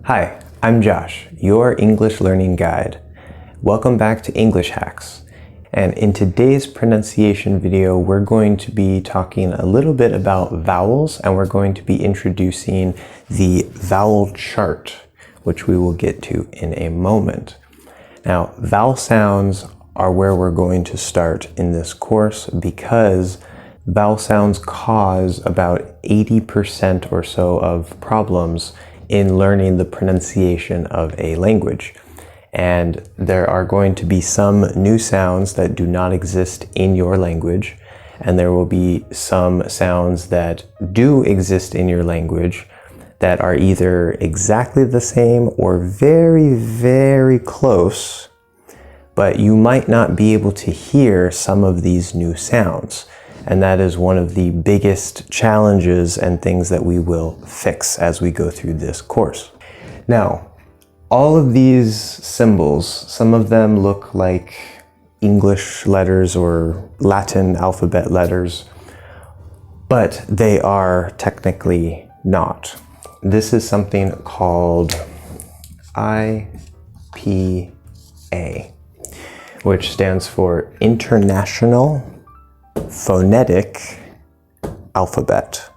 Hi, I'm Josh, your English learning guide. Welcome back to English Hacks. And in today's pronunciation video, we're going to be talking a little bit about vowels, and we're going to be introducing the vowel chart, which we will get to in a moment. Now, vowel sounds are where we're going to start in this course because vowel sounds cause about 80% or so of problems in learning the pronunciation of a language. And there are going to be some new sounds that do not exist in your language, and there will be some sounds that do exist in your language that are either exactly the same or very, very close, but you might not be able to hear some of these new sounds. And that is one of the biggest challenges and things that we will fix as we go through this course. Now, all of these symbols, some of them look like English letters or Latin alphabet letters, but they are technically not. This is something called IPA, which stands for International Phonetic Alphabet.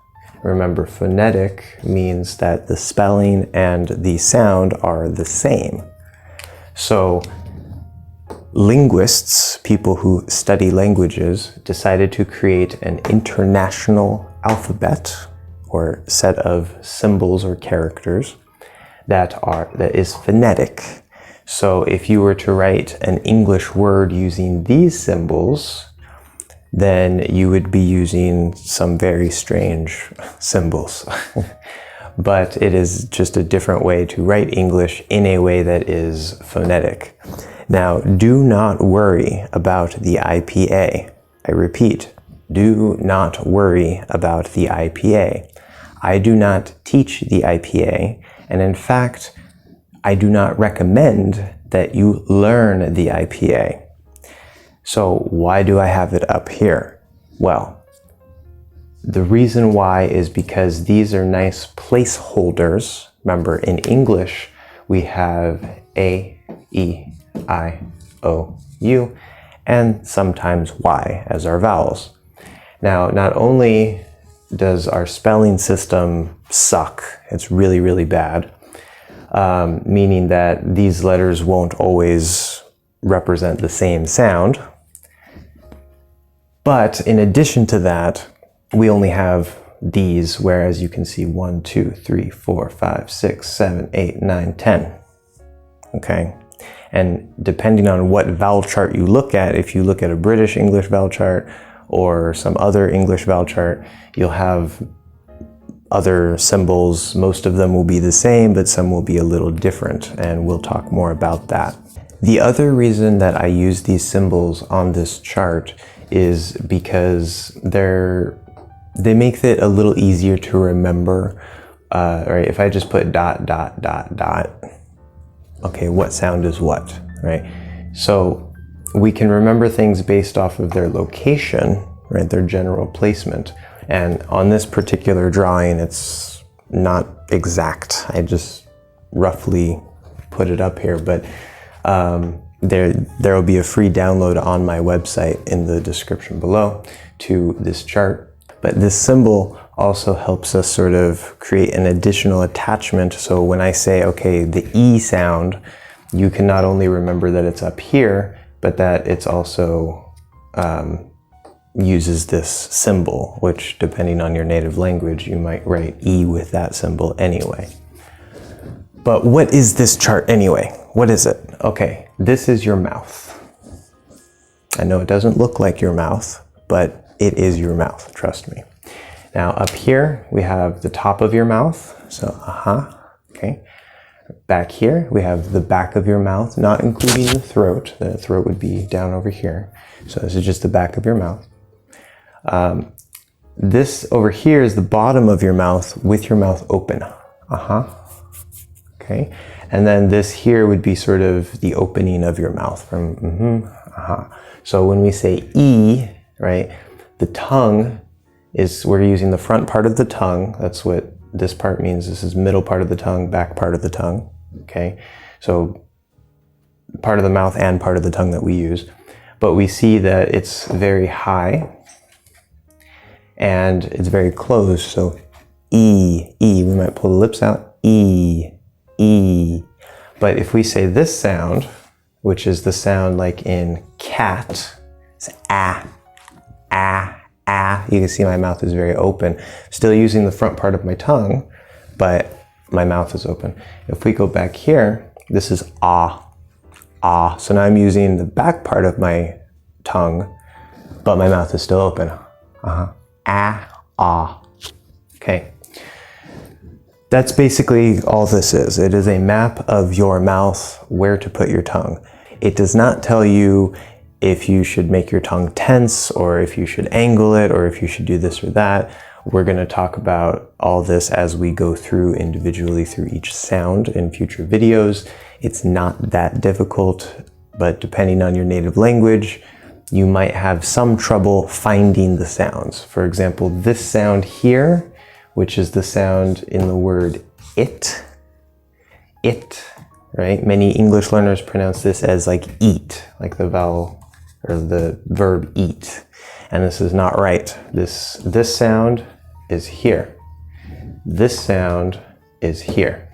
Remember, phonetic means that the spelling and the sound are the same. So linguists, people who study languages, decided to create an international alphabet or set of symbols or characters that is phonetic. So if you were to write an English word using these symbols, then you would be using some very strange symbols. But it is just a different way to write English in a way that is phonetic. Now, do not worry about the IPA. I repeat, do not worry about the IPA. I do not teach the IPA, and in fact, I do not recommend that you learn the IPA. So why do I have it up here? Well, the reason why is because these are nice placeholders. Remember, in English, we have A, E, I, O, U, and sometimes Y as our vowels. Now, not only does our spelling system suck, it's really, really bad, meaning that these letters won't always represent the same sound. But in addition to that, we only have these, whereas you can see 1, 2, 3, 4, 5, 6, 7, 8, 9, 10. Okay? And depending on what vowel chart you look at, if you look at a British English vowel chart or some other English vowel chart, you'll have other symbols. Most of them will be the same, but some will be a little different, and we'll talk more about that. The other reason that I use these symbols on this chart is because they make it a little easier to remember. Right? If I just put dot, dot, dot, dot, okay, what sound is what, right? So we can remember things based off of their location, right? Their general placement. And on this particular drawing, it's not exact. I just roughly put it up here, but there will be a free download on my website in the description below to this chart. But this symbol also helps us sort of create an additional attachment. So when I say, okay, the E sound, you can not only remember that it's up here, but that it's also uses this symbol, which depending on your native language, you might write E with that symbol anyway. But what is this chart anyway? What is it? Okay, this is your mouth. I know it doesn't look like your mouth, but it is your mouth, trust me. Now up here, we have the top of your mouth. So, okay. Back here, we have the back of your mouth, not including the throat. The throat would be down over here. So this is just the back of your mouth. This over here is the bottom of your mouth with your mouth open. Okay. And then this here would be sort of the opening of your mouth from So when we say E, right, the tongue is, we're using the front part of the tongue. That's what This part means this is middle part of the tongue, back part of the tongue, okay? So part of the mouth and part of the tongue that we use. But we see that it's very high and it's very closed, so E, E, we might pull the lips out, E, E. But if we say this sound, which is the sound like in cat, it's ah, ah, ah. You can see my mouth is very open. Still using the front part of my tongue, but my mouth is open. If we go back here, this is ah, ah. So now I'm using the back part of my tongue, but my mouth is still open. Ah, ah. Okay. That's basically all this is. It is a map of your mouth, where to put your tongue. It does not tell you if you should make your tongue tense or if you should angle it or if you should do this or that. We're going to talk about all this as we go through individually through each sound in future videos. It's not that difficult, but depending on your native language, you might have some trouble finding the sounds. For example, this sound here, which is the sound in the word it, right? Many English learners pronounce this as like eat, like the vowel or the verb eat. And this is not right. This sound is here. This sound is here.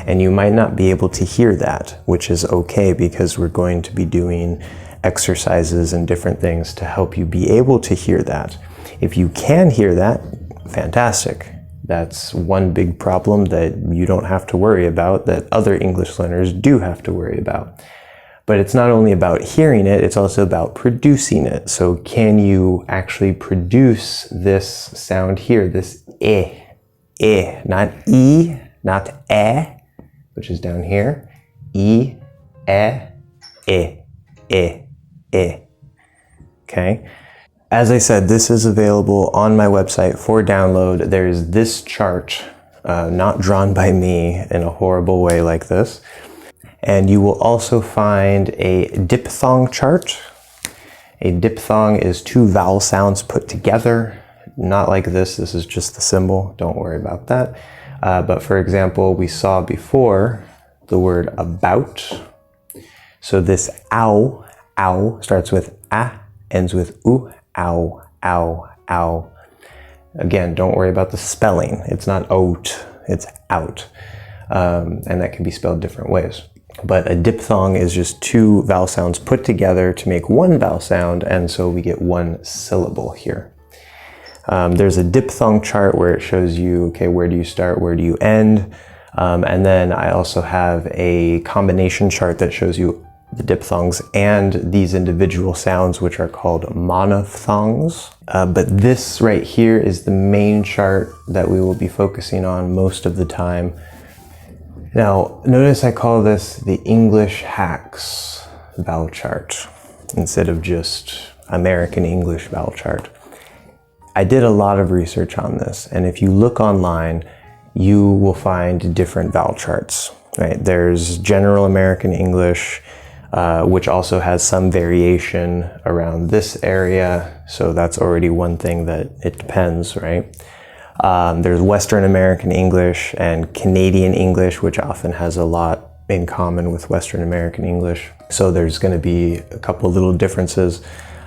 And you might not be able to hear that, which is okay because we're going to be doing exercises and different things to help you be able to hear that. If you can hear that, fantastic. That's one big problem that you don't have to worry about, that other English learners do have to worry about. But it's not only about hearing it, it's also about producing it. So can you actually produce this sound here, this not e, not which is down here, e, okay? As I said, this is available on my website for download. There's this chart, not drawn by me in a horrible way like this. And you will also find a diphthong chart. A diphthong is two vowel sounds put together. Not like this, this is just the symbol, don't worry about that. But for example, we saw before the word about. So this ow, ow, starts with a, ends with u. Ow, ow, ow. Again, don't worry about the spelling. It's not out, it's out. And that can be spelled different ways. But a diphthong is just two vowel sounds put together to make one vowel sound, and so we get one syllable here. There's a diphthong chart where it shows you, okay, where do you start, where do you end? And then I also have a combination chart that shows you the diphthongs and these individual sounds, which are called monophthongs. But this right here is the main chart that we will be focusing on most of the time. Now, notice I call this the English Hacks vowel chart instead of just American English vowel chart. I did a lot of research on this, and if you look online, you will find different vowel charts, right? There's General American English, which also has some variation around this area. So that's already one thing that it depends, right? There's Western American English and Canadian English, which often has a lot in common with Western American English. So there's going to be a couple little differences.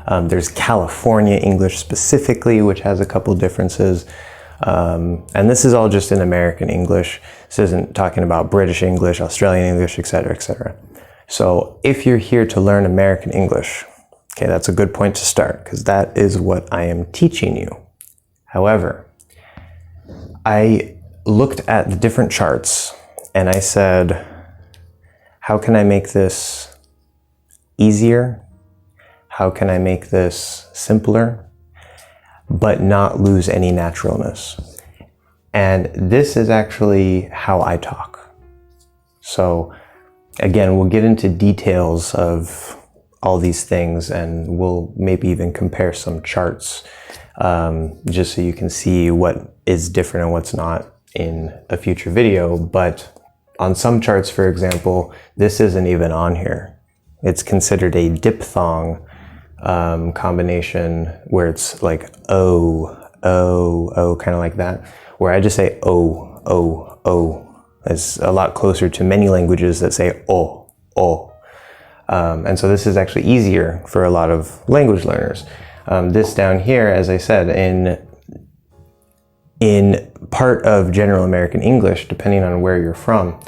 There's California English specifically, which has a couple differences. And this is all just in American English. This isn't talking about British English, Australian English, etc., etc. So if you're here to learn American English, okay, that's a good point to start because that is what I am teaching you. However, I looked at the different charts and I said, how can I make this easier? How can I make this simpler, but not lose any naturalness? And this is actually how I talk. So again, we'll get into details of all these things and we'll maybe even compare some charts just so you can see what is different and what's not in a future video. But on some charts, for example, this isn't even on here. It's considered a diphthong combination where it's like O, oh, kind of like that. Where I just say oh. It's a lot closer to many languages that say oh. And so this is actually easier for a lot of language learners. This down here, as I said, in part of General American English, depending on where you're from,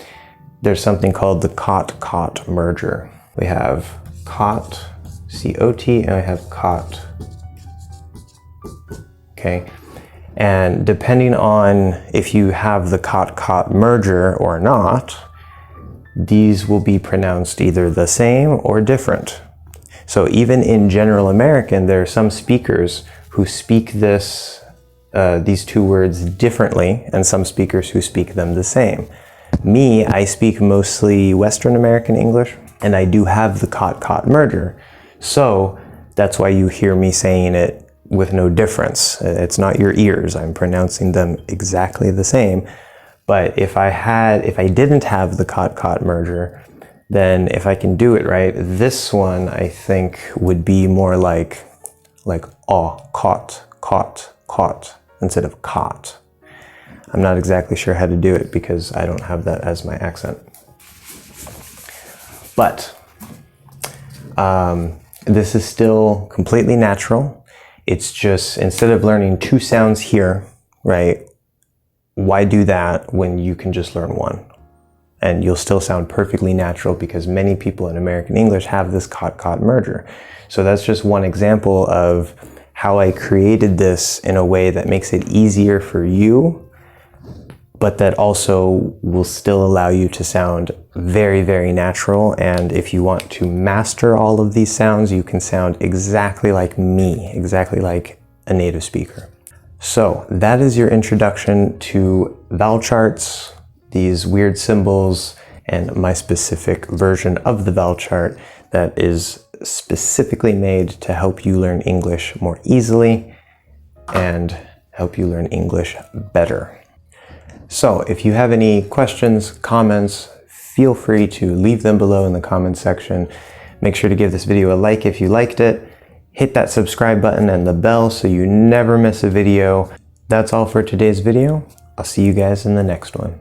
there's something called the cot merger. We have cot, C-O-T, and we have cot. Okay, and depending on if you have the cot merger or not, these will be pronounced either the same or different. So even in General American, there are some speakers who speak these two words differently, and some speakers who speak them the same. Me, I speak mostly Western American English, and I do have the cot merger. So that's why you hear me saying it with no difference. It's not your ears. I'm pronouncing them exactly the same. But if I didn't have the cot merger, then if I can do it right, this one I think would be more like caught, instead of caught. I'm not exactly sure how to do it because I don't have that as my accent. But this is still completely natural. It's just, instead of learning two sounds here, right? Why do that when you can just learn one? And you'll still sound perfectly natural because many people in American English have this cot merger. So that's just one example of how I created this in a way that makes it easier for you, but that also will still allow you to sound very, very natural. And if you want to master all of these sounds, you can sound exactly like me, exactly like a native speaker. So that is your introduction to vowel charts, these weird symbols, and my specific version of the vowel chart that is specifically made to help you learn English more easily and help you learn English better. So if you have any questions, comments, feel free to leave them below in the comments section. Make sure to give this video a like if you liked it. Hit that subscribe button and the bell so you never miss a video. That's all for today's video. I'll see you guys in the next one.